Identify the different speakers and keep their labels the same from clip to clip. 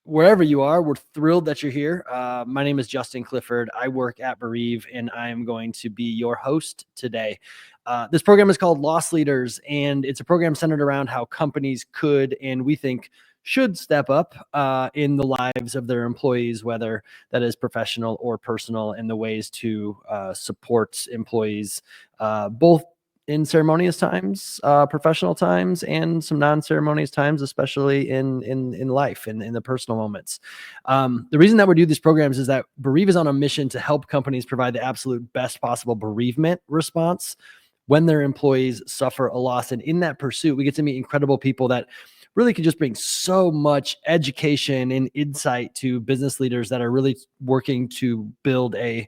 Speaker 1: wherever you are, we're thrilled that you're here. My name is Justin Clifford. I work at Bereave, and I am going to be your host today. This program is called Loss Leaders, and it's a program centered around how companies could, and we think should, step up in the lives of their employees, whether that is professional or personal, and the ways to support employees both in ceremonious times, professional times, and some non-ceremonious times, especially in life and in the personal moments. The reason that we do these programs is that Bereave is on a mission to help companies provide the absolute best possible bereavement response when their employees suffer a loss. And in that pursuit, we get to meet incredible people that really can just bring so much education and insight to business leaders that are really working to build a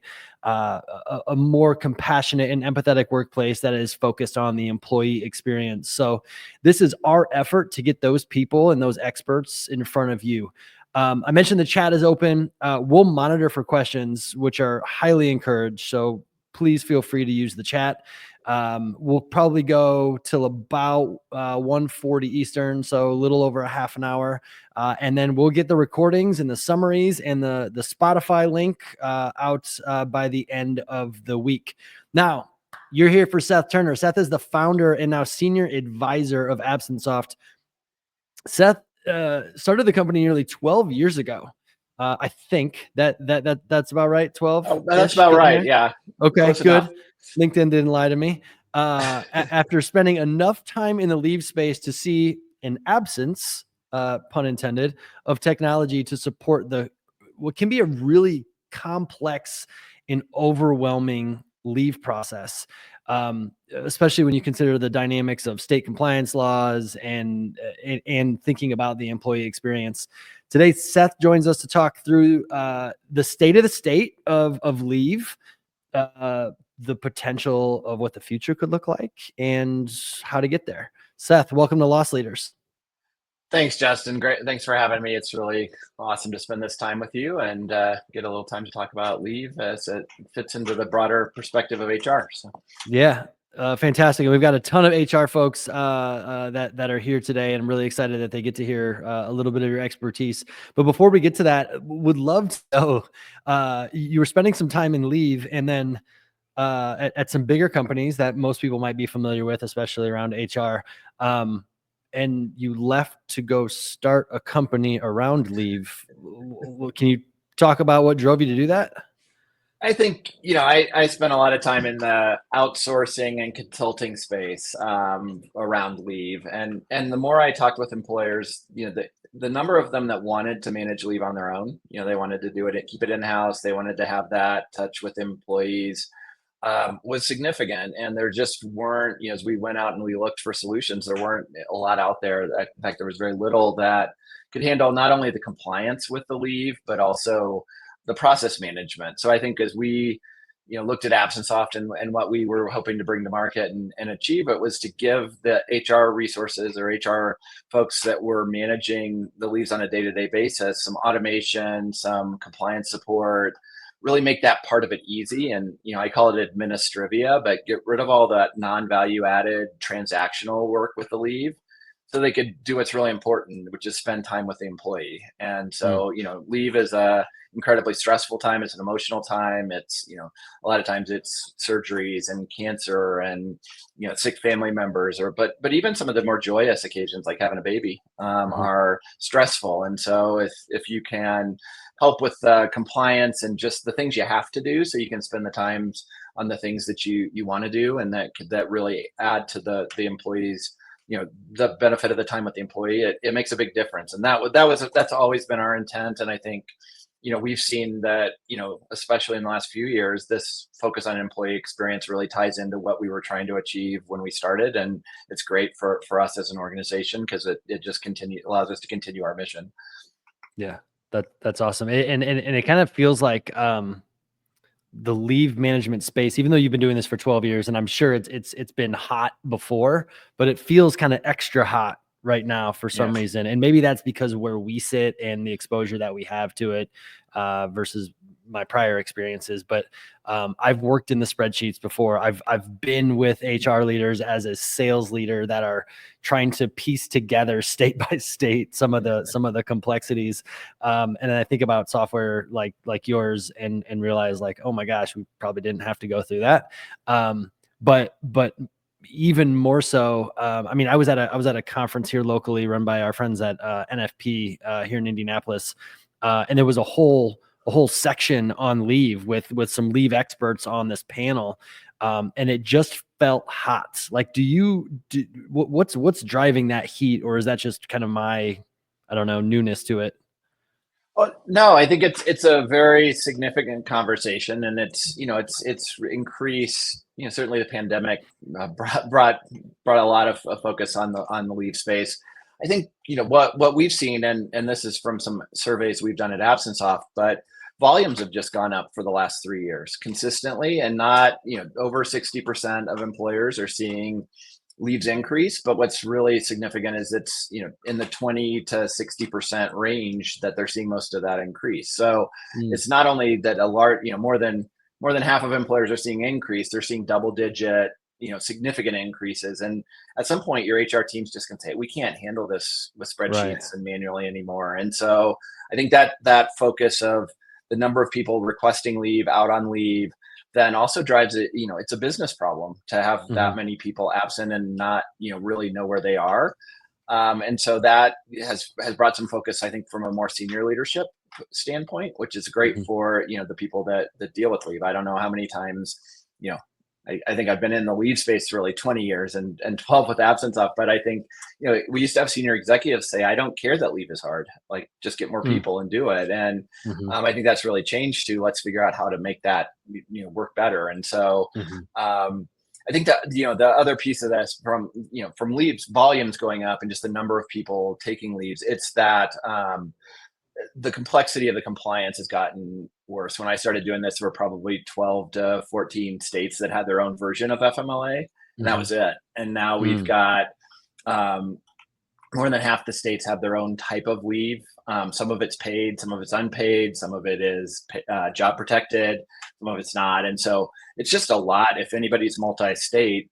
Speaker 1: more compassionate and empathetic workplace that is focused on the employee experience. So this is our effort to get those people and those experts in front of you. I mentioned the chat is open. We'll monitor for questions, which are highly encouraged. So please feel free to use the chat. We'll probably go till about 1:40 Eastern, so a little over a half an hour. And then we'll get the recordings and the summaries and the Spotify link out by the end of the week. Now, you're here for Seth Turner. Seth is the founder and now senior advisor of AbsenceSoft. Seth started the company nearly 12 years ago. I think that's about right. 12.
Speaker 2: Oh, that's about right. Yeah.
Speaker 1: Okay,
Speaker 2: Close
Speaker 1: good.
Speaker 2: enough.
Speaker 1: LinkedIn didn't lie to me. After spending enough time in the leave space to see an absence, pun intended, of technology to support what can be a really complex and overwhelming leave process, especially when you consider the dynamics of state compliance laws and thinking about the employee experience. Today, Seth joins us to talk through the state of leave, the potential of what the future could look like, and how to get there. Seth, welcome to Loss Leaders.
Speaker 2: Thanks, Justin. Great. Thanks for having me. It's really awesome to spend this time with you and get a little time to talk about leave as it fits into the broader perspective of HR. So.
Speaker 1: Yeah. Fantastic. And we've got a ton of HR folks that are here today, and I'm really excited that they get to hear a little bit of your expertise. But before we get to that, would love to know, you were spending some time in leave, and then at some bigger companies that most people might be familiar with, especially around HR, and you left to go start a company around leave. Can you talk about what drove you to do that?
Speaker 2: I think, I spent a lot of time in the outsourcing and consulting space around leave. And the more I talked with employers, the number of them that wanted to manage leave on their own, they wanted to do it, keep it in-house. They wanted to have that touch with employees was significant. And there just weren't, as we went out and we looked for solutions, there weren't a lot out there. In fact, there was very little that could handle not only the compliance with the leave, but also the process management. So I think as we, looked at AbsenceSoft and what we were hoping to bring to market and achieve, it was to give the HR resources or HR folks that were managing the leaves on a day-to-day basis some automation, some compliance support, really make that part of it easy. And, I call it administrivia, but get rid of all that non-value added transactional work with the leave so they could do what's really important, which is spend time with the employee. And so, leave is a incredibly stressful time. It's an emotional time. It's, a lot of times it's surgeries and cancer and, sick family members but even some of the more joyous occasions like having a baby are stressful. And so if you can help with compliance and just the things you have to do so you can spend the times on the things that you want to do, and that really add to the employees, the benefit of the time with the employee, it makes a big difference. And that's always been our intent. And I think, we've seen that, especially in the last few years, this focus on employee experience really ties into what we were trying to achieve when we started. And it's great for us as an organization because it just allows us to continue our mission.
Speaker 1: Yeah, that's awesome. And it kind of feels like the leave management space, even though you've been doing this for 12 years, and I'm sure it's been hot before, but it feels kind of extra hot right now for some
Speaker 2: Yes.
Speaker 1: reason. And maybe that's because where we sit and the exposure that we have to it versus my prior experiences. But I've worked in the spreadsheets before. I've been with HR leaders as a sales leader that are trying to piece together state by state some of the complexities. And I think about software like yours and realize like, oh my gosh, we probably didn't have to go through that. But even more so, I mean, I was at a conference here locally run by our friends at NFP here in Indianapolis, and there was a whole section on leave with some leave experts on this panel, and it just felt hot. Like, what's driving that heat, or is that just kind of my, I don't know, newness to it?
Speaker 2: Well, no, I think it's a very significant conversation, and it's increased. Certainly the pandemic brought a lot of focus on the leave space. I think what we've seen, and this is from some surveys we've done at AbsenceSoft, but volumes have just gone up for the last 3 years consistently, and not over 60% of employers are seeing leaves increase. But what's really significant is it's in the 20 to 60% range that they're seeing most of that increase. So
Speaker 1: Mm,
Speaker 2: it's not only that a large more than half of employers are seeing increase, they're seeing double digit significant increases. And at some point your HR team's just going to say, we can't handle this with
Speaker 1: right.
Speaker 2: spreadsheets and manually anymore. And so I think that focus of the number of people requesting leave, out on leave, then also drives it. It's a business problem to have
Speaker 1: Hmm.
Speaker 2: that many people absent and not really know where they are. And so that has brought some focus, I think, from a more senior leadership standpoint, which is great
Speaker 1: Hmm.
Speaker 2: for the people that deal with leave. I don't know how many times you know I think I've been in the leave space for really 20 years and 12 with absence off. But I think, we used to have senior executives say, I don't care that leave is hard. Like, just get more
Speaker 1: Mm,
Speaker 2: people and do it. And
Speaker 1: hmm.
Speaker 2: I think that's really changed to, let's figure out how to make that, work better. And so,
Speaker 1: Hmm.
Speaker 2: I think that, the other piece of this from leaves volumes going up and just the number of people taking leaves, it's that, the complexity of the compliance has gotten worse. When I started doing this, there were probably 12 to 14 states that had their own version of FMLA, and that
Speaker 1: Hmm.
Speaker 2: was it. And now we've
Speaker 1: Mm,
Speaker 2: got um, more than half the states have their own type of leave. Some of it's paid, some of it's unpaid, some of it is job protected, some of it's not. And so it's just a lot if anybody's multi-state,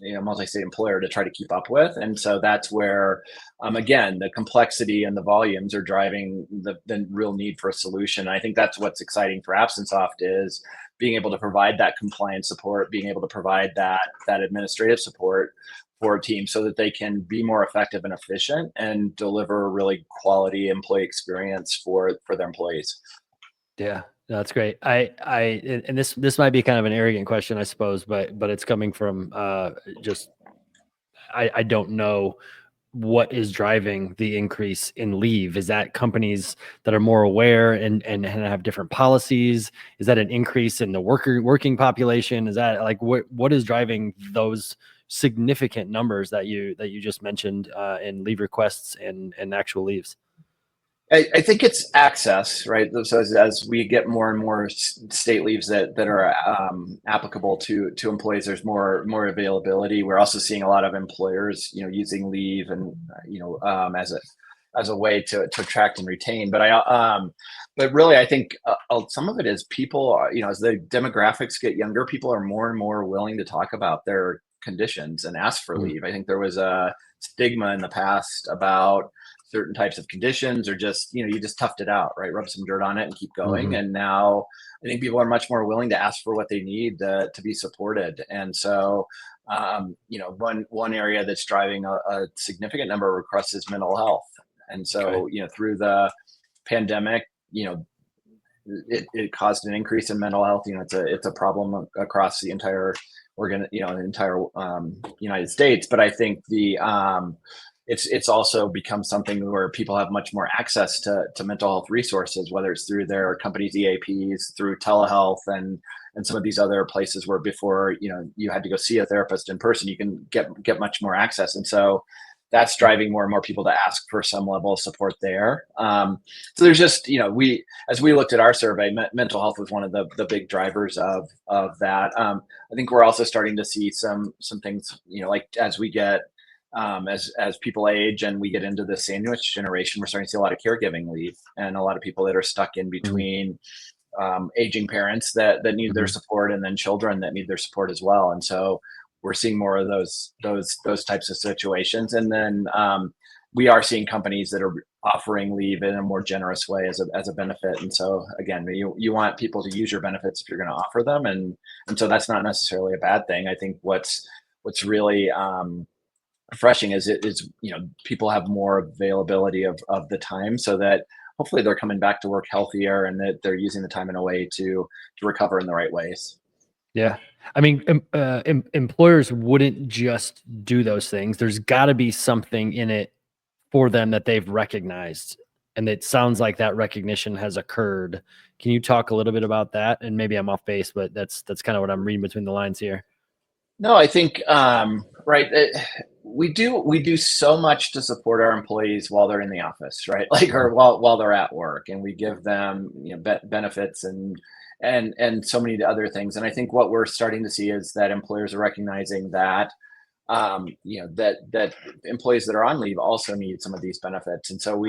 Speaker 2: multi-state employer to try to keep up with. And so that's where, again, the complexity and the volumes are driving the real need for a solution. And I think that's what's exciting for AbsenceSoft is being able to provide that compliance support, being able to provide that administrative support for a team so that they can be more effective and efficient and deliver a really quality employee experience for their employees.
Speaker 1: yeah, no, that's great. And this might be kind of an arrogant question, I suppose, but it's coming from just I don't know what is driving the increase in leave. Is that companies that are more aware and have different policies? Is that an increase in the working population? Is that like what is driving those significant numbers that you just mentioned in leave requests and actual leaves?
Speaker 2: I think it's access, right? So as we get more and more state leaves that are applicable to employees, there's more availability. We're also seeing a lot of employers, using leave and as a way to attract and retain. But really, I think some of it is people are, as the demographics get younger, people are more and more willing to talk about their conditions and ask for
Speaker 1: Mm,
Speaker 2: leave. I think there was a stigma in the past about certain types of conditions, or just you just toughed it out, right? Rub some dirt on it and keep going.
Speaker 1: mhm.
Speaker 2: And now I think people are much more willing to ask for what they need to be supported. And so one area that's driving a significant number of requests is mental health. And
Speaker 1: Okay.
Speaker 2: so through the pandemic, it caused an increase in mental health. It's a problem across the entire United States. But I think it's also become something where people have much more access to mental health resources, whether it's through their company's EAPs, through telehealth, and some of these other places where before you had to go see a therapist in person. You can get much more access. And so that's driving more and more people to ask for some level of support there. So there's just, as we looked at our survey, mental health was one of the big drivers of that. I think we're also starting to see some things, like as we get as people age and we get into the sandwich generation, we're starting to see a lot of caregiving leave and a lot of people that are stuck in
Speaker 1: Mhm,
Speaker 2: between aging parents that need their
Speaker 1: mhm.
Speaker 2: support and then children that need their support as well. And so we're seeing more of those types of situations. And then we are seeing companies that are offering leave in a more generous way as a benefit. And so again, you want people to use your benefits if you're going to offer them, and so that's not necessarily a bad thing. I think what's really refreshing is it is people have more availability of the time so that hopefully they're coming back to work healthier and that they're using the time in a way to recover in the right ways.
Speaker 1: Yeah. I mean, employers wouldn't just do those things. There's gotta be something in it for them that they've recognized, and it sounds like that recognition has occurred. Can you talk a little bit about that? And maybe I'm off base, but that's kinda what I'm reading between the lines here.
Speaker 2: No, I think right. We do so much to support our employees while they're in the office, right? Like,
Speaker 1: Mhm,
Speaker 2: or while they're at work, and we give them benefits and so many other things. And I think what we're starting to see is that employers are recognizing that that employees that are on leave also need some of these benefits. And so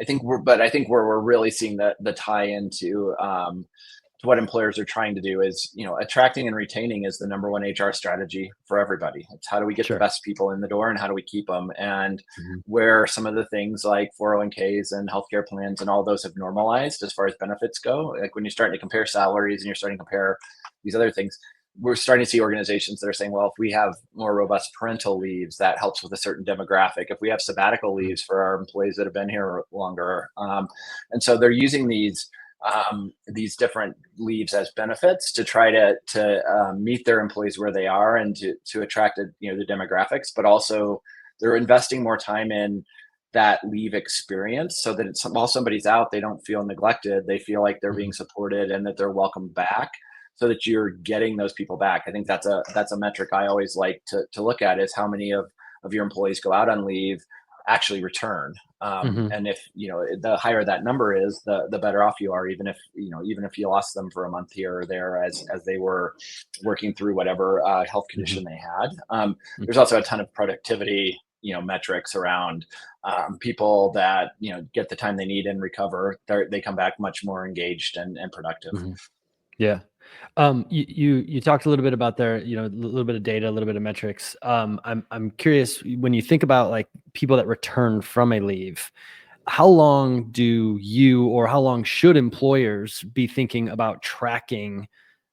Speaker 2: I think where we're really seeing the tie into to what employers are trying to do is, attracting and retaining is the number one HR strategy for everybody. It's how do we get the
Speaker 1: sure.
Speaker 2: best people in the door and how do we keep them? And
Speaker 1: Mhm,
Speaker 2: where some of the things like 401ks and healthcare plans and all those have normalized as far as benefits go, like when you're starting to compare salaries and you're starting to compare these other things, we're starting to see organizations that are saying, well, if we have more robust parental leaves, that helps with a certain demographic. If we have sabbatical
Speaker 1: mhm,
Speaker 2: leaves for our employees that have been here longer, and so they're using these different leaves as benefits to try to meet their employees where they are and to attract the demographics, but also they're investing more time in that leave experience so that while somebody's out, they don't feel neglected. They feel like they're being
Speaker 1: mhm,
Speaker 2: supported and that they're welcome back, so that you're getting those people back. I think that's a metric I always like to look at is how many of your employees go out on leave actually return.
Speaker 1: mhm,
Speaker 2: And if the higher that number is, the better off you are, even if you lost them for a month here or there as they were working through whatever health
Speaker 1: mhm,
Speaker 2: condition they had. There's
Speaker 1: mhm,
Speaker 2: also a ton of productivity metrics around people that get the time they need and recover. They come back much more engaged and productive.
Speaker 1: mhm. Yeah. You talked a little bit about there, a little bit of data, a little bit of metrics. I'm curious when you think about like people that return from a leave, how long do you or how long should employers be thinking about tracking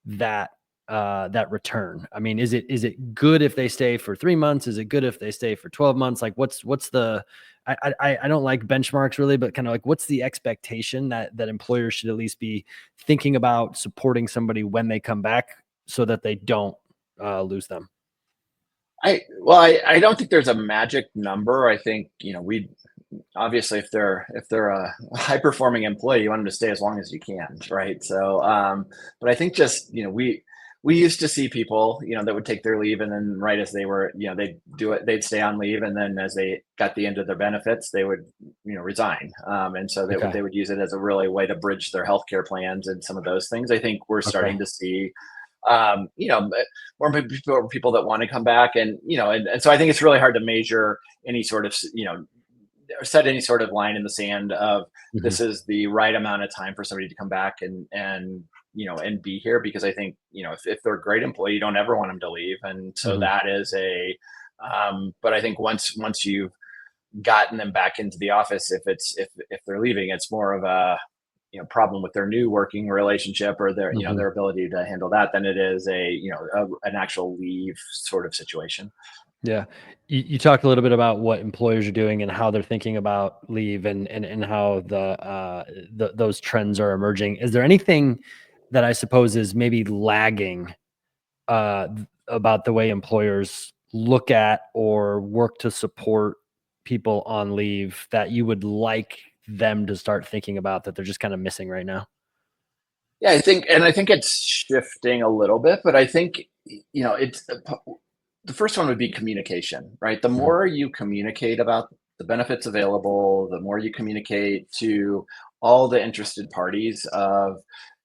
Speaker 1: that that return? I mean, is it good if they stay for 3 months? Is it good if they stay for 12 months? Like what's the I don't like benchmarks really, but kind of like what's the expectation that employers should at least be thinking about supporting somebody when they come back so that they don't lose them?
Speaker 2: I don't think there's a magic number. I think we obviously if they're a high performing employee, you want them to stay as long as you can, right? So, but I think just we used to see people that would take their leave and then right as they were they'd do it, they'd stay on leave, and then as they got the end of their benefits, they would resign, and so
Speaker 1: Okay.
Speaker 2: they would use it as a really way to bridge their healthcare plans and some of those things. I think we're
Speaker 1: Okay.
Speaker 2: starting to see um, you know, more people that want to come back, and so I think it's really hard to measure any sort of or set any sort of line in the sand of
Speaker 1: Hmm.
Speaker 2: this is the right amount of time for somebody to come back and be here, because I think if they're a great employee, you don't ever want them to leave, and so
Speaker 1: Hmm.
Speaker 2: that is a but I think once you've gotten them back into the office, if they're leaving, it's more of a problem with their new working relationship or their
Speaker 1: Hmm.
Speaker 2: their ability to handle that than it is an actual leave sort of situation.
Speaker 1: Yeah. You talked a little bit about what employers are doing and how they're thinking about leave and how those trends are emerging. Is there anything that I suppose is maybe lagging about the way employers look at or work to support people on leave that you would like them to start thinking about that they're just kind of missing right now?
Speaker 2: Yeah, I think it's shifting a little bit, but I think it's the first one would be communication, right? The
Speaker 1: Mhm,
Speaker 2: more you communicate about the benefits available, the more you communicate to all the interested parties of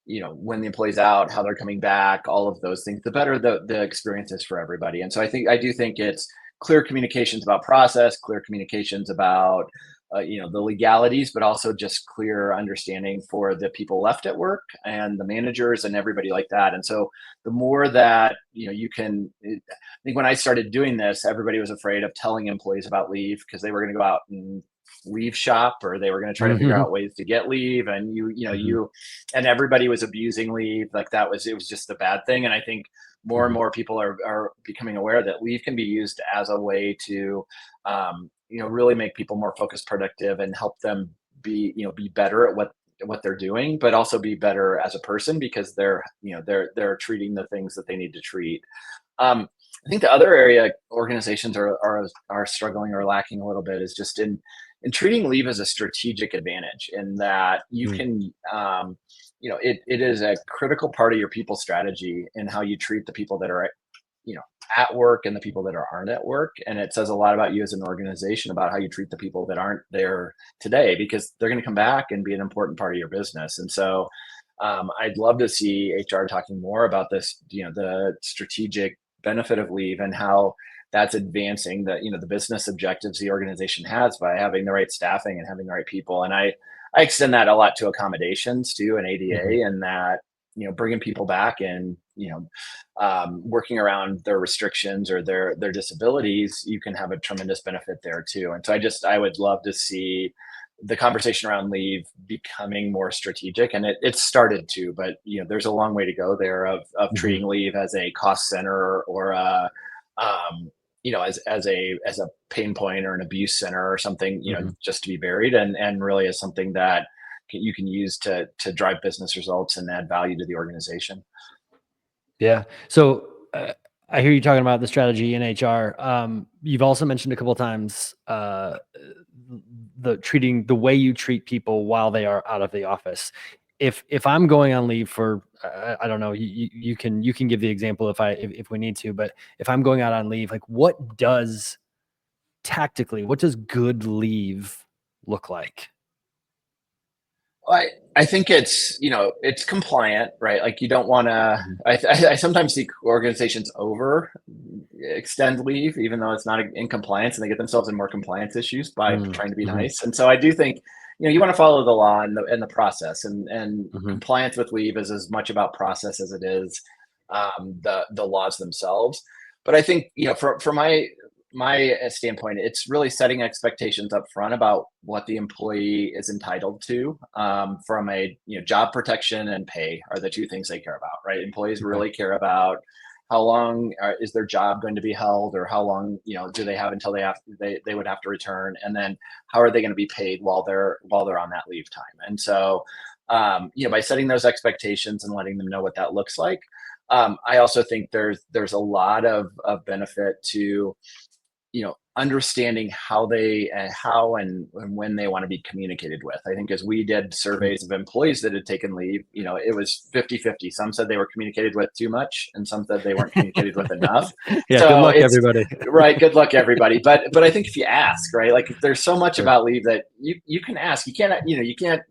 Speaker 2: when the employee's out, how they're coming back, all of those things, the better the experience is for everybody. And so I do think it's clear communications about process, clear communications about the legalities, but also just clear understanding for the people left at work and the managers and everybody like that. And so the more that you can, I think when I started doing this, everybody was afraid of telling employees about leave because they were going to go out and leave shop, or they were going to try to figure out ways to get leave, and and everybody was abusing leave. Like it was just a bad thing. And I think more and more people are becoming aware that leave can be used as a way to really make people more focused, productive, and help them be better at what they're doing, but also be better as a person because they're treating the things that they need to treat. I think the other area organizations are struggling or lacking a little bit is just in treating leave as a strategic advantage, in that you can it is a critical part of your people strategy in how you treat the people that are at work and the people that aren't at work. And it says a lot about you as an organization about how you treat the people that aren't there today, because they're going to come back and be an important part of your business. And so I'd love to see HR talking more about this, the strategic benefit of leave and how that's advancing the business objectives the organization has by having the right staffing and having the right people. And I extend that a lot to accommodations too, and ADA, and that bringing people back and working around their restrictions or their disabilities, you can have a tremendous benefit there too. And so I would love to see the conversation around leave becoming more strategic, and it started to, but there's a long way to go there of treating leave as a cost center or as a pain point or an abuse center or something, just to be buried, and really as something that you can use to drive business results and add value to the organization.
Speaker 1: Yeah. So I hear you talking about the strategy in HR. You've also mentioned a couple of times the way you treat people while they are out of the office. If I'm going on leave for I don't know, you can give the example if we need to, but if I'm going out on leave, like what does good leave look like?
Speaker 2: I think it's it's compliant, right? Like you don't want to. I sometimes see organizations over extend leave, even though it's not in compliance, and they get themselves in more compliance issues by trying to be nice. And so I do think you want to follow the law and the process, and compliance with leave is as much about process as it is the laws themselves. But I think from my standpoint, it's really setting expectations up front about what the employee is entitled to from a job protection and pay are the two things they care about, right? Employees really care about how long is their job going to be held, or how long do they have until they would have to return, and then how are they going to be paid while they're on that leave time. And so by setting those expectations and letting them know what that looks like, I also think there's a lot of benefit to understanding how and when they want to be communicated with. I think as we did surveys of employees that had taken leave, it was 50-50. Some said they were communicated with too much, and some said they weren't communicated with enough.
Speaker 1: Yeah, so good luck, everybody.
Speaker 2: Right, good luck, everybody. But I think if you ask, right, like there's so much about leave that you can ask. You can't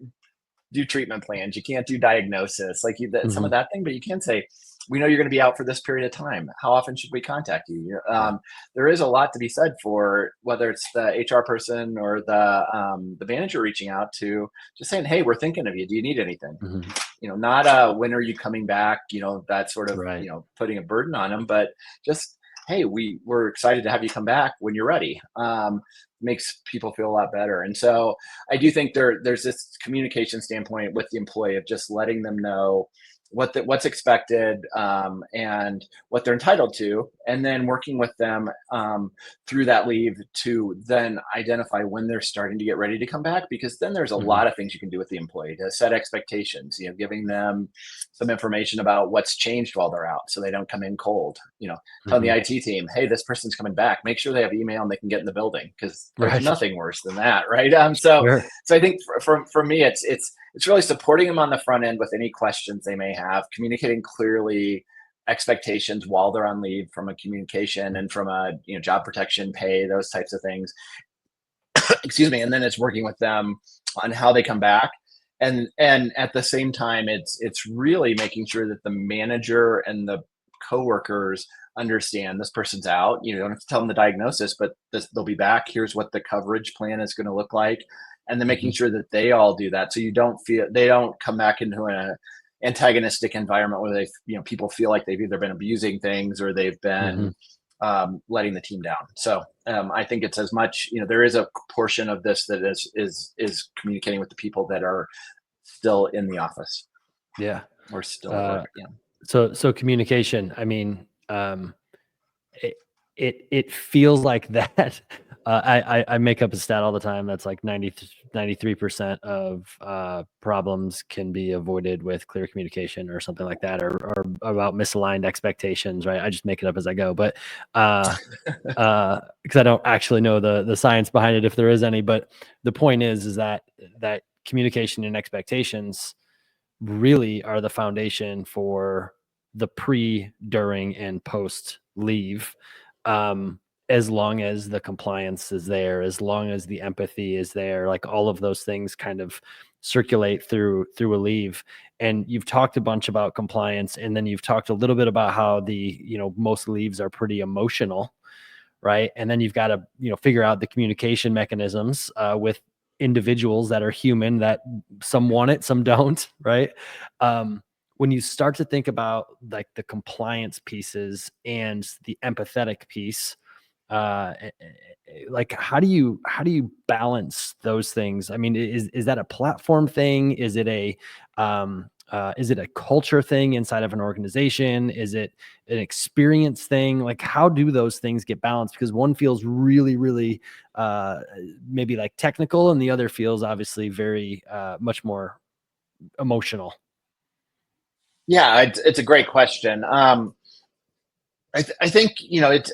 Speaker 2: do treatment plans. You can't do diagnosis, like some of that thing, but you can say, we know you're going to be out for this period of time. How often should we contact you? There is a lot to be said for whether it's the HR person or the manager reaching out to just saying, hey, we're thinking of you. Do you need anything? Not when are you coming back? That sort of, putting a burden on them, but just, hey, we're excited to have you come back when you're ready. Makes people feel a lot better. And so I do think there's this communication standpoint with the employee of just letting them know what's expected and what they're entitled to, and then working with them through that leave to then identify when they're starting to get ready to come back, because then there's a lot of things you can do with the employee to set expectations, giving them some information about what's changed while they're out so they don't come in cold, telling the IT team, hey, this person's coming back, make sure they have email and they can get in the building, because there's nothing worse than that, right? So I think for me, it's really supporting them on the front end with any questions they may have, communicating clearly expectations while they're on leave from a communication and from a job protection, pay, those types of things. Excuse me. And then it's working with them on how they come back. And at the same time, it's really making sure that the manager and the coworkers understand this person's out. You don't have to tell them the diagnosis, but they'll be back. Here's what the coverage plan is going to look like. And then making sure that they all do that. So they don't come back into an antagonistic environment where people feel like they've either been abusing things or they've been letting the team down. So I think it's as much, there is a portion of this that is communicating with the people that are still in the office.
Speaker 1: Yeah.
Speaker 2: Or still at work. Yeah.
Speaker 1: So communication, I mean, it feels like that. I make up a stat all the time. That's like 93% of problems can be avoided with clear communication or something like that, or about misaligned expectations, right? I just make it up as I go, but because I don't actually know the science behind it, if there is any. But the point is that communication and expectations really are the foundation for the pre, during, and post leave. As long as the compliance is there, as long as the empathy is there, like all of those things kind of circulate through a leave. And you've talked a bunch about compliance, and then you've talked a little bit about how most leaves are pretty emotional, right? And then you've got to, figure out the communication mechanisms with individuals that are human, that some want it, some don't, right? When you start to think about like the compliance pieces and the empathetic piece, like how do you balance those things? I mean, is that a platform thing? Is it a culture thing inside of an organization? Is it an experience thing? Like, how do those things get balanced? Because one feels really, really maybe like technical, and the other feels obviously very much more emotional.
Speaker 2: Yeah, it's a great question. I think,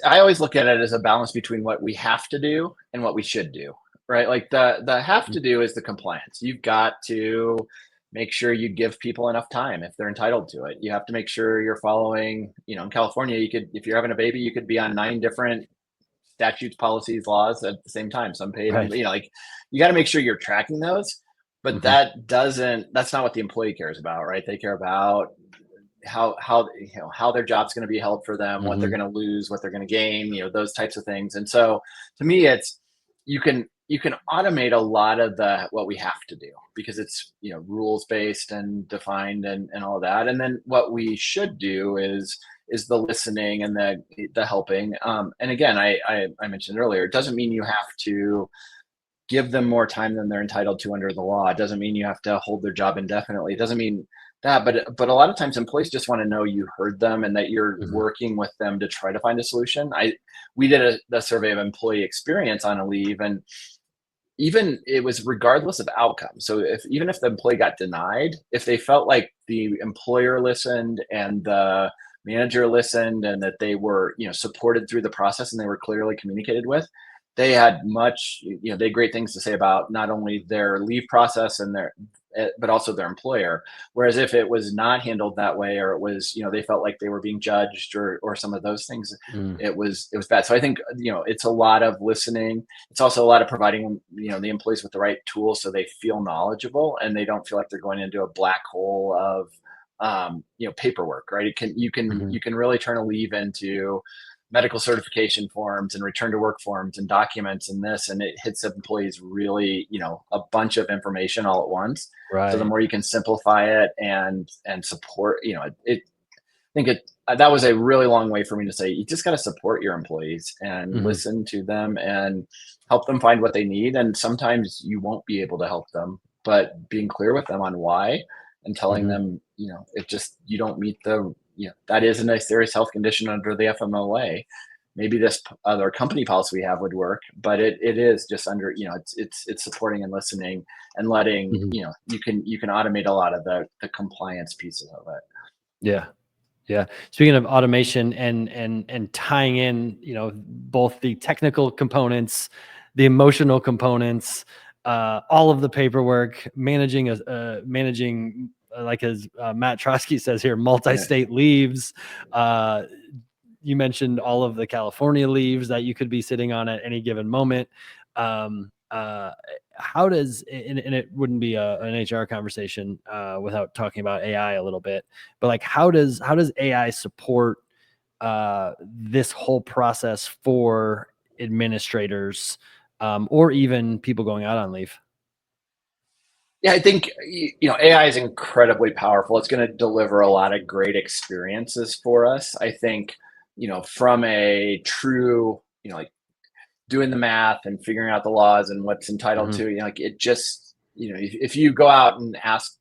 Speaker 2: I always look at it as a balance between what we have to do and what we should do, right? Like the have to do is the compliance. You've got to make sure you give people enough time if they're entitled to it. You have to make sure you're following, in California, if you're having a baby, you could be on 9 different statutes, policies, laws at the same time. Some paid,
Speaker 1: Right.
Speaker 2: You got to make sure you're tracking those, but that's not what the employee cares about, right? They care about how their job's going to be held for them, what they're going to lose, what they're going to gain, those types of things. And so to me, it's, you can automate a lot of what we have to do because it's, rules based and defined and all of that. And then what we should do is the listening and the helping. And again, I mentioned earlier, it doesn't mean you have to give them more time than they're entitled to under the law. It doesn't mean you have to hold their job indefinitely. It doesn't mean that, but a lot of times employees just want to know you heard them and that you're working with them to try to find a solution. We did a survey of employee experience on a leave, and even it was regardless of outcome. So even if the employee got denied, if they felt like the employer listened and the manager listened and that they were, supported through the process and they were clearly communicated with, they had they had great things to say about not only their leave process and but also their employer. Whereas if it was not handled that way, or it was, they felt like they were being judged or some of those things, it was bad. So I think, it's a lot of listening. It's also a lot of providing, the employees with the right tools so they feel knowledgeable and they don't feel like they're going into a black hole of, paperwork, right? You can really turn a leave into medical certification forms and return to work forms and documents and this, and it hits employees really, a bunch of information all at once.
Speaker 1: Right.
Speaker 2: So the more you can simplify it and support, that was a really long way for me to say, you just got to support your employees and listen to them and help them find what they need. And sometimes you won't be able to help them, but being clear with them on why and telling them, you don't meet that isn't a serious health condition under the FMLA. Maybe this other company policy we have would work, but it is just under, it's supporting and listening and letting, you can automate a lot of the compliance pieces of it.
Speaker 1: Yeah. Yeah. Speaking of automation and tying in, both the technical components, the emotional components, all of the paperwork, managing like as Matt Trotsky says here, multi-state leaves. You mentioned all of the California leaves that you could be sitting on at any given moment. How does, and it wouldn't be an HR conversation without talking about AI a little bit, but like how does AI support this whole process for administrators, or even people going out on leave?
Speaker 2: Yeah, I think AI is incredibly powerful. It's going to deliver a lot of great experiences for us. I think from a true like doing the math and figuring out the laws and what's entitled
Speaker 1: Mhm.
Speaker 2: to, like it just if you go out and ask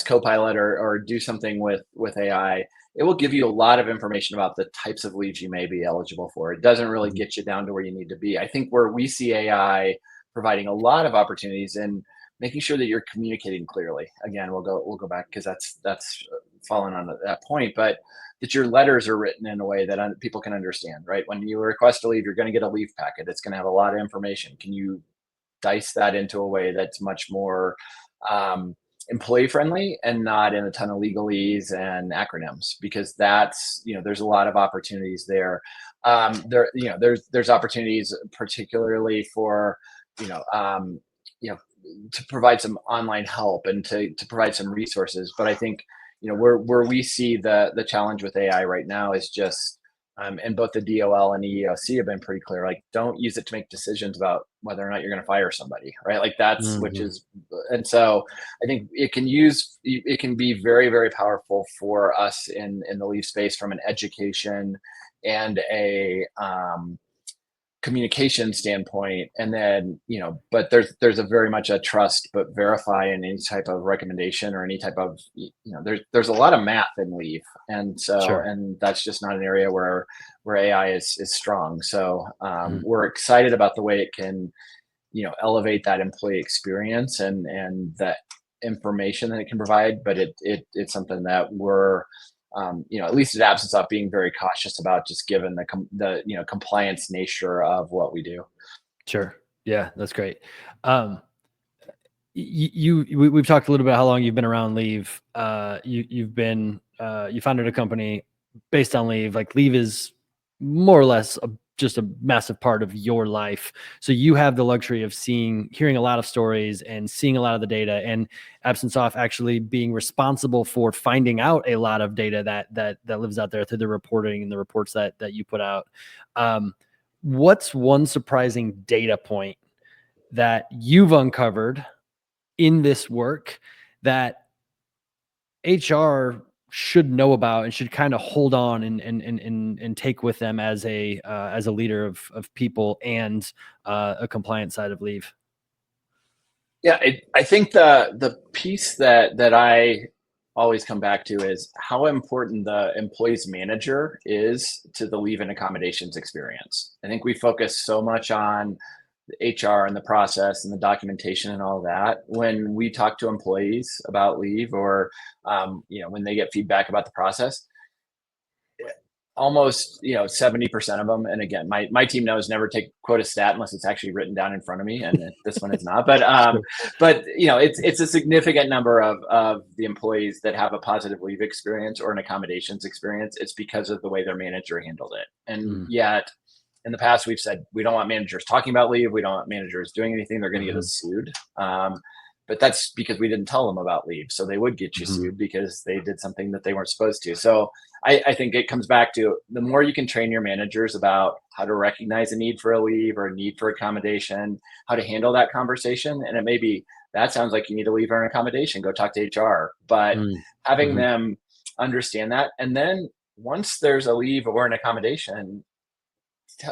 Speaker 2: Copilot or do something with AI, it will give you a lot of information about the types of leaves you may be eligible for. It doesn't really
Speaker 1: Mhm.
Speaker 2: get you down to where you need to be. I think where we see AI providing a lot of opportunities in making sure that you're communicating clearly. Again, we'll go back because that's fallen on that point, but that your letters are written in a way that people can understand. Right, when you request a leave, you're going to get a leave packet. It's going to have a lot of information. Can you dice that into a way that's much more employee friendly and not in a ton of legalese and acronyms, because that's there's a lot of opportunities there. There's opportunities particularly for you know um, you know to provide some online help and to provide some resources. But I think where we see the challenge with AI right now is just and both the DOL and the EEOC have been pretty clear, like don't use it to make decisions about whether or not you're going to fire somebody, right? Like that's which
Speaker 1: Mhm.
Speaker 2: is, and so I think it can be very, very powerful for us in the leave space from an education and a communication standpoint. And then but there's a very much a trust but verify in any type of recommendation or any type of there's a lot of math in leave, and so
Speaker 1: Sure.
Speaker 2: and that's just not an area where AI is strong. So
Speaker 1: Mhm.
Speaker 2: we're excited about the way it can elevate that employee experience and that information that it can provide. But it's something that we're at least at AbsenceSoft being very cautious about, just given the compliance nature of what we do.
Speaker 1: Sure. Yeah, that's great. Um, we've talked a little bit how long you've been around leave. You founded a company based on leave. Like leave is more or less just a massive part of your life. So you have the luxury of hearing a lot of stories and seeing a lot of the data, and AbsenceSoft actually being responsible for finding out a lot of data that lives out there through the reporting and the reports that you put out. What's one surprising data point that you've uncovered in this work that HR should know about and should kind of hold on and take with them as a leader of people and a compliance side of leave?
Speaker 2: Yeah, I think the piece that I always come back to is how important the employee's manager is to the leave and accommodations experience. I think we focus so much on the HR and the process and the documentation and all that. When we talk to employees about leave, or when they get feedback about the process, almost 70% of them, and again, my team knows never take quote a stat unless it's actually written down in front of me, and this one is not. But
Speaker 1: Sure.
Speaker 2: it's a significant number of the employees that have a positive leave experience or an accommodations experience. It's because of the way their manager handled it. And
Speaker 1: Mm,
Speaker 2: yet in the past we've said we don't want managers talking about leave, we don't want managers doing anything, they're going to get
Speaker 1: mhm,
Speaker 2: us sued. But that's because we didn't tell them about leave, so they would get you
Speaker 1: mhm,
Speaker 2: sued because they did something that they weren't supposed to. So I think it comes back to the more you can train your managers about how to recognize a need for a leave or a need for accommodation, how to handle that conversation. And it may be that sounds like you need a leave or an accommodation, go talk to HR. But
Speaker 1: mm,
Speaker 2: having
Speaker 1: mhm,
Speaker 2: them understand that, and then once there's a leave or an accommodation,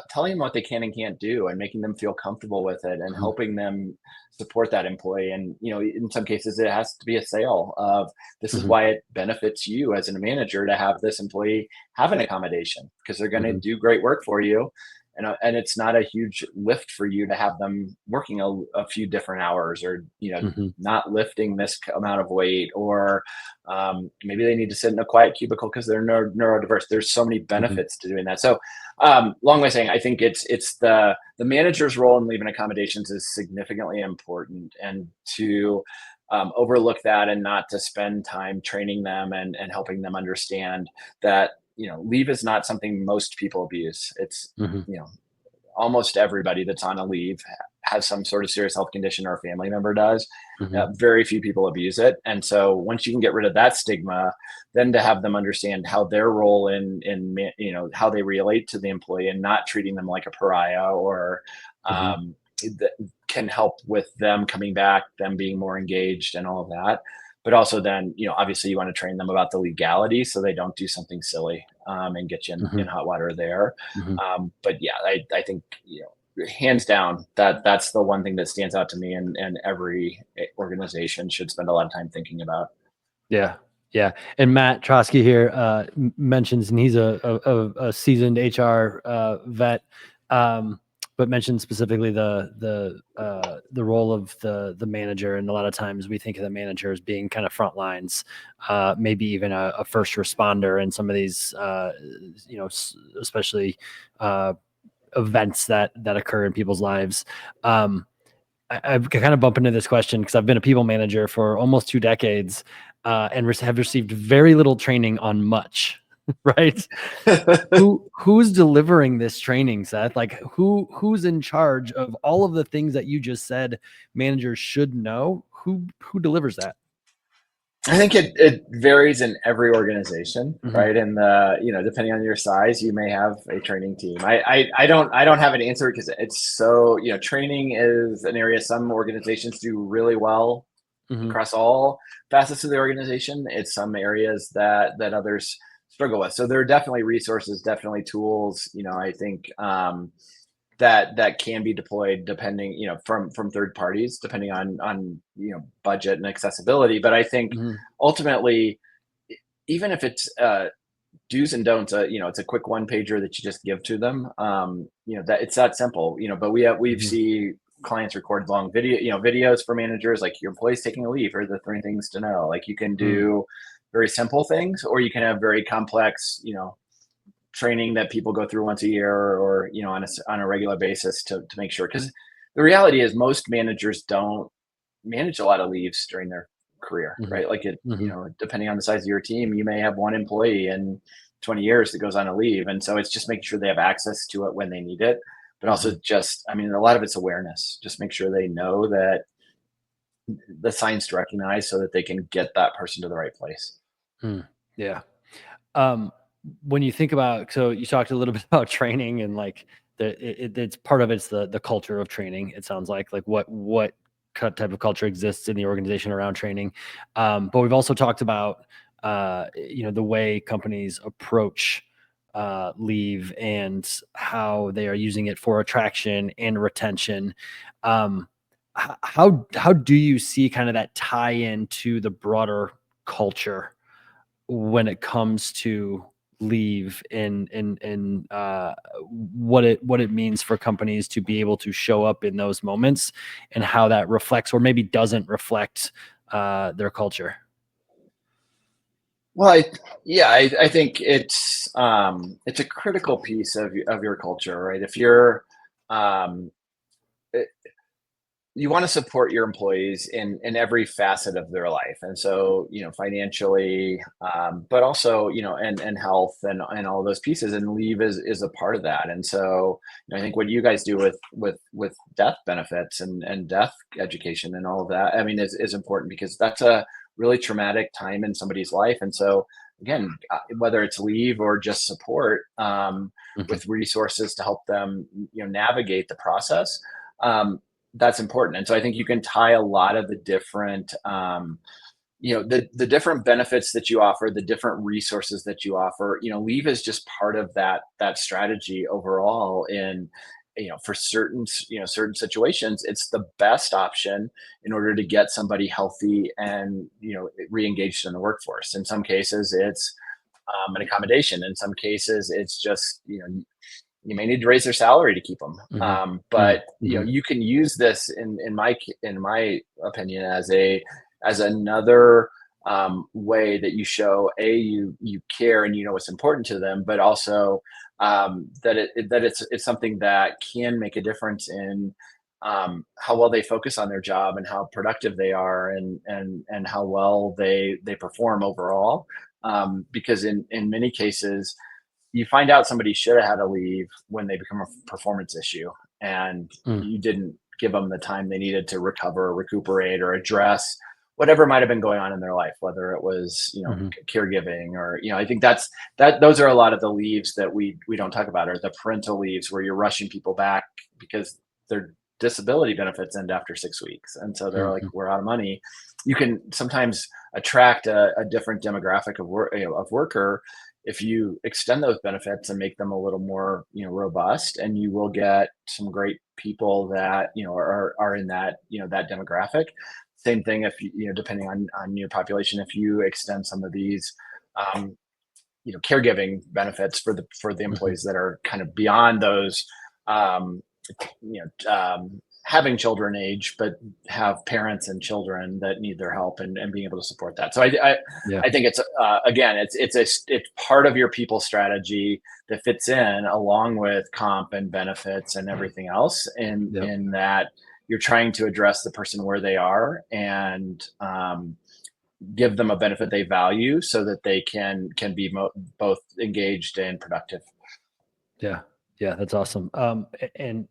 Speaker 2: telling them what they can and can't do and making them feel comfortable with it and
Speaker 1: mhm,
Speaker 2: helping them support that employee. And in some cases it has to be a sale of, this is
Speaker 1: mhm,
Speaker 2: why it benefits you as a manager to have this employee have an accommodation, because they're going to
Speaker 1: mhm,
Speaker 2: do great work for you. And it's not a huge lift for you to have them working a few different hours, or
Speaker 1: mhm,
Speaker 2: not lifting this amount of weight, or maybe they need to sit in a quiet cubicle because they're neurodiverse. There's so many
Speaker 1: mhm,
Speaker 2: benefits to doing that. So long way of saying, I think it's the manager's role in leave and accommodations is significantly important, and to overlook that and not to spend time training them and helping them understand that leave is not something most people abuse. It's
Speaker 1: mhm.
Speaker 2: you know almost everybody that's on a leave has some sort of serious health condition or a family member does.
Speaker 1: Mhm.
Speaker 2: Very few people abuse it. And so once you can get rid of that stigma, then to have them understand how their role how they relate to the employee and not treating them like a pariah or
Speaker 1: Mhm.
Speaker 2: that can help with them coming back, them being more engaged and all of that. But also then, obviously you want to train them about the legality so they don't do something silly and get you in
Speaker 1: Mhm.
Speaker 2: hot water there.
Speaker 1: Mhm.
Speaker 2: But yeah, I think, hands down, that's the one thing that stands out to me, and every organization should spend a lot of time thinking about.
Speaker 1: Yeah. Yeah. And Matt Trotsky here mentions, and he's a seasoned HR vet, um, but mentioned specifically the role of the manager. And a lot of times we think of the manager as being kind of front lines, maybe even a first responder in some of these, especially events that occur in people's lives. I've kind of bumped into this question because I've been a people manager for almost 2 decades, and have received very little training on much. Right? Who's delivering this training, Seth? Like who's in charge of all of the things that you just said managers should know? Who delivers that?
Speaker 2: I think it varies in every organization,
Speaker 1: Hmm.
Speaker 2: right? And depending on your size, you may have a training team. I don't have an answer because it's so, training is an area some organizations do really well
Speaker 1: Hmm.
Speaker 2: across all facets of the organization. It's some areas that others struggle with. So there are definitely resources, definitely tools. I think that can be deployed depending, from third parties, depending on budget and accessibility. But I think
Speaker 1: Hmm.
Speaker 2: ultimately, even if it's do's and don'ts, it's a quick one pager that you just give to them. That it's that simple. But we've
Speaker 1: Hmm.
Speaker 2: see clients record long videos for managers, like your employee's taking a leave, or the 3 things to know. Like you can
Speaker 1: Hmm.
Speaker 2: do very simple things, or you can have very complex, training that people go through once a year, or on a regular basis to make sure. Because the reality is most managers don't manage a lot of leaves during their career,
Speaker 1: Hmm.
Speaker 2: right? Like
Speaker 1: Hmm.
Speaker 2: depending on the size of your team, you may have one employee in 20 years that goes on a leave. And so it's just making sure they have access to it when they need it. But also
Speaker 1: Hmm.
Speaker 2: just, I mean, a lot of it's awareness. Just make sure they know that the signs to recognize so that they can get that person to the right place.
Speaker 1: Hmm. Yeah. Um, when you think about, so you talked a little bit about training and like it's part of it's the culture of training. It sounds like what type of culture exists in the organization around training. But we've also talked about the way companies approach leave and how they are using it for attraction and retention. Um, how do you see kind of that tie in to the broader culture when it comes to leave and what it means for companies to be able to show up in those moments and how that reflects or maybe doesn't reflect their culture?
Speaker 2: Well, I think it's a critical piece of your culture, right? If you're um, you want to support your employees in every facet of their life, and so financially, but also and health and all those pieces, and leave is a part of that. And so I think what you guys do with death benefits and death education and all of that, I mean, is important because that's a really traumatic time in somebody's life. And so again, whether it's leave or just support,
Speaker 1: Mhm.
Speaker 2: with resources to help them navigate the process, um, that's important. And so I think you can tie a lot of the different, the different benefits that you offer, the different resources that you offer. Leave is just part of that strategy overall. In for certain situations, it's the best option in order to get somebody healthy and re-engaged in the workforce. In some cases, it's an accommodation. In some cases, it's just you may need to raise their salary to keep them.
Speaker 1: Mhm. Mm.
Speaker 2: But
Speaker 1: Mhm.
Speaker 2: you can use this in my opinion as another way that you show you care and you know what's important to them, but also that it's something that can make a difference in how well they focus on their job and how productive they are, and how well they perform overall. Because in many cases, you find out somebody should have had to leave when they become a performance issue, and
Speaker 1: Mm,
Speaker 2: you didn't give them the time they needed to recover or recuperate or address whatever might have been going on in their life, whether it was,
Speaker 1: mhm,
Speaker 2: caregiving or, I think those are a lot of the leaves that we don't talk about, are the parental leaves where you're rushing people back because their disability benefits end after 6 weeks. And so they're like,
Speaker 1: mhm,
Speaker 2: we're out of money. You can sometimes attract a different demographic of of worker if you extend those benefits and make them a little more, robust, and you will get some great people that, are in that, that demographic. Same thing if depending on your population, if you extend some of these, um, caregiving benefits for the
Speaker 1: mhm.
Speaker 2: employees that are kind of beyond those, um, you having children age, but have parents and children that need their help, and being able to support that. So
Speaker 1: Yeah.
Speaker 2: I think it's, again, it's part of your people strategy that fits in along with comp and benefits and everything else,
Speaker 1: Yep.
Speaker 2: in that you're trying to address the person where they are, and, give them a benefit they value so that they can be both engaged and productive.
Speaker 1: Yeah. Yeah. That's awesome. And,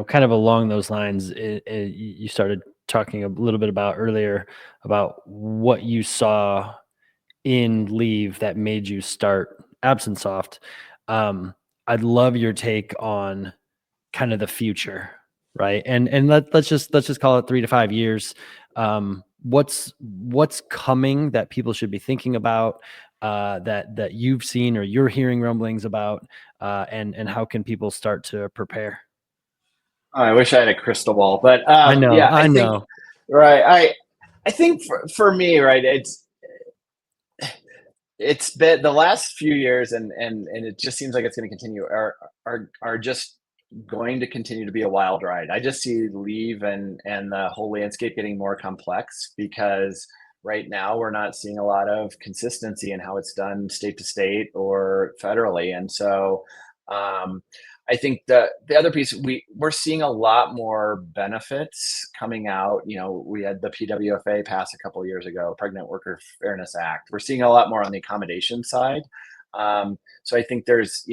Speaker 1: kind of along those lines, you started talking a little bit about earlier about what you saw in leave that made you start AbsenceSoft. Um, I'd love your take on kind of the future, right? And let's just call it 3 to 5 years. What's coming that people should be thinking about, that you've seen or you're hearing rumblings about, and how can people start to prepare?
Speaker 2: I wish I had a crystal ball, but,
Speaker 1: I know,
Speaker 2: yeah, I
Speaker 1: I
Speaker 2: think,
Speaker 1: know.
Speaker 2: right. I think for me, right, it's been the last few years, and it just seems like it's going to continue, are just going to continue to be a wild ride. I just see leave and the whole landscape getting more complex, because right now we're not seeing a lot of consistency in how it's done state to state or federally. And so, um, I think the other piece, we're seeing a lot more benefits coming out. We had the PWFA pass a couple of years ago, Pregnant Worker Fairness Act. We're seeing a lot more on the accommodation side. So I think there's,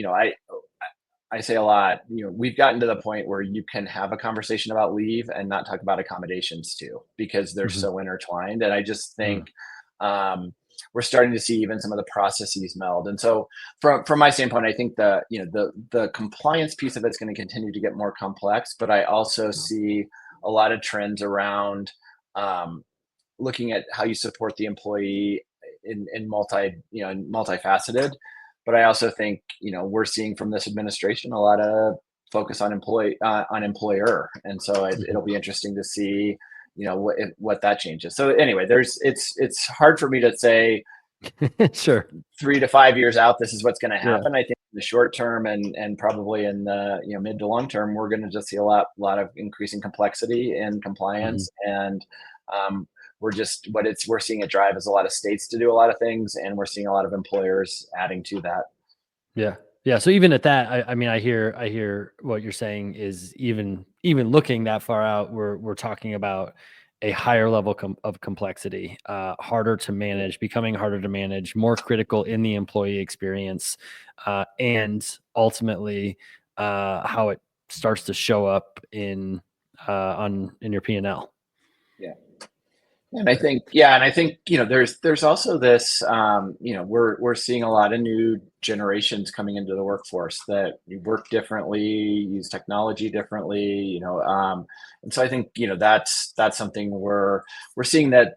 Speaker 2: I say a lot, we've gotten to the point where you can have a conversation about leave and not talk about accommodations too, because they're
Speaker 1: Mhm,
Speaker 2: so intertwined. And I just
Speaker 1: mm,
Speaker 2: think, we're starting to see even some of the processes meld. And so from my standpoint, I think the compliance piece of it's going to continue to get more complex, but I also see a lot of trends around, um, looking at how you support the employee in multifaceted. But I also think, we're seeing from this administration a lot of focus on on employer, and so
Speaker 1: mhm.
Speaker 2: it'll be interesting to see, what that changes. So anyway, it's hard for me to say
Speaker 1: Sure.
Speaker 2: 3 to 5 years out this is what's going to
Speaker 1: Yeah.
Speaker 2: happen. I think in the short term, and probably in the, mid to long term, we're going to just see a lot of increasing complexity in
Speaker 1: Mhm.
Speaker 2: compliance. And, um, we're seeing it drive as a lot of states to do a lot of things, and we're seeing a lot of employers adding to that.
Speaker 1: Yeah. Yeah. So even at that, I mean, I hear what you're saying is even looking that far out, we're talking about a higher level of complexity, harder to manage, becoming harder to manage, more critical in the employee experience, and ultimately, how it starts to show up in your P&L.
Speaker 2: Yeah. And I think, yeah, and I think, there's also this, we're seeing a lot of new generations coming into the workforce that work differently, use technology differently, and so I think, that's something we're seeing, that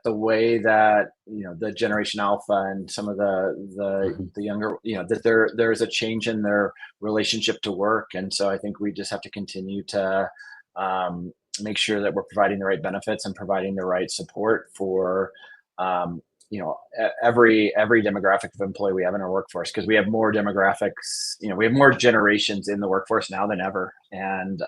Speaker 2: the way that, the Generation Alpha and some of
Speaker 1: Mhm.
Speaker 2: the younger, that there's a change in their relationship to work. And so I think we just have to continue to, um, make sure that we're providing the right benefits and providing the right support for, um, every demographic of employee we have in our workforce, because we have more demographics, we have more generations in the workforce now than ever. And,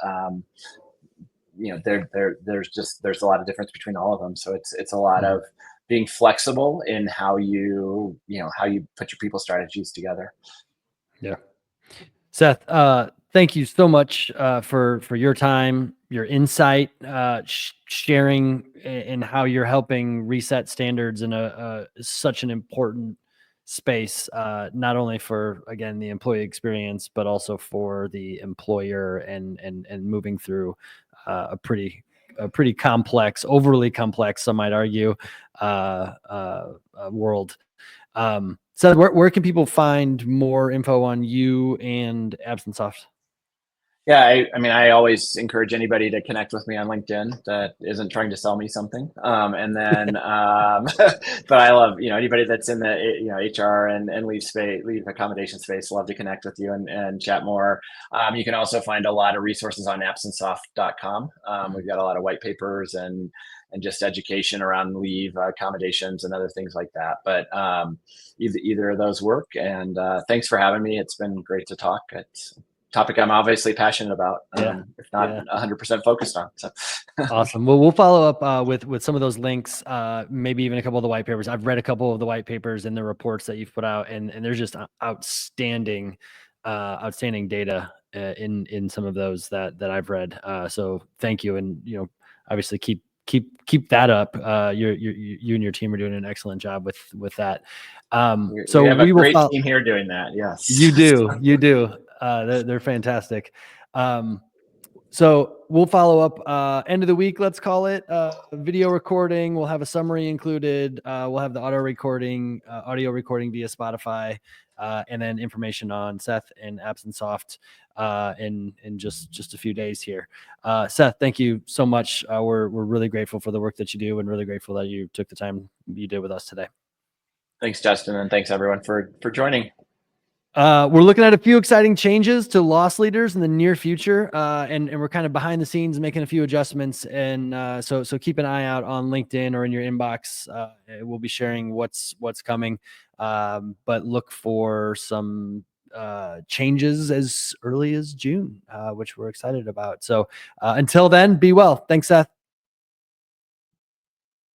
Speaker 2: there's a lot of difference between all of them. So it's a lot
Speaker 1: Mhm.
Speaker 2: of being flexible in how you put your people strategies together.
Speaker 1: Yeah. Seth, thank you so much, for your time, your insight, sharing, and how you're helping reset standards in a such an important space, not only for, again, the employee experience, but also for the employer and moving through a pretty complex, overly complex, some might argue, world. So where can people find more info on you and AbsenceSoft?
Speaker 2: Yeah, I mean, I always encourage anybody to connect with me on LinkedIn that isn't trying to sell me something. And then, but I love, anybody that's in the, HR and leave accommodation space, love to connect with you and chat more. You can also find a lot of resources on AbsenceSoft.com. We've got a lot of white papers and just education around leave accommodations and other things like that. But either of those work. And thanks for having me. It's been great to talk. It's topic I'm obviously passionate about, if not 100% focused on. So
Speaker 1: awesome. Well, we'll follow up with some of those links, maybe even a couple of the white papers. I've read a couple of the white papers and the reports that you've put out, and there's just outstanding data in some of those that I've read. So thank you, and obviously keep that up. You and your team are doing an excellent job with that. So
Speaker 2: we have a great team here doing that. Yes,
Speaker 1: you do. They're fantastic. So we'll follow up end of the week, let's call it, video recording. We'll have a summary included. We'll have the audio recording via Spotify, and then information on Seth and AbsenceSoft in just a few days here. Seth, thank you so much. We're really grateful for the work that you do, and really grateful that you took the time you did with us today.
Speaker 2: Thanks, Justin, and thanks everyone for joining.
Speaker 1: We're looking at a few exciting changes to loss leaders in the near future, and we're kind of behind the scenes making a few adjustments. And so keep an eye out on LinkedIn or in your inbox. We'll be sharing what's coming, but look for some changes as early as June, which we're excited about. So until then, be well. Thanks, Seth.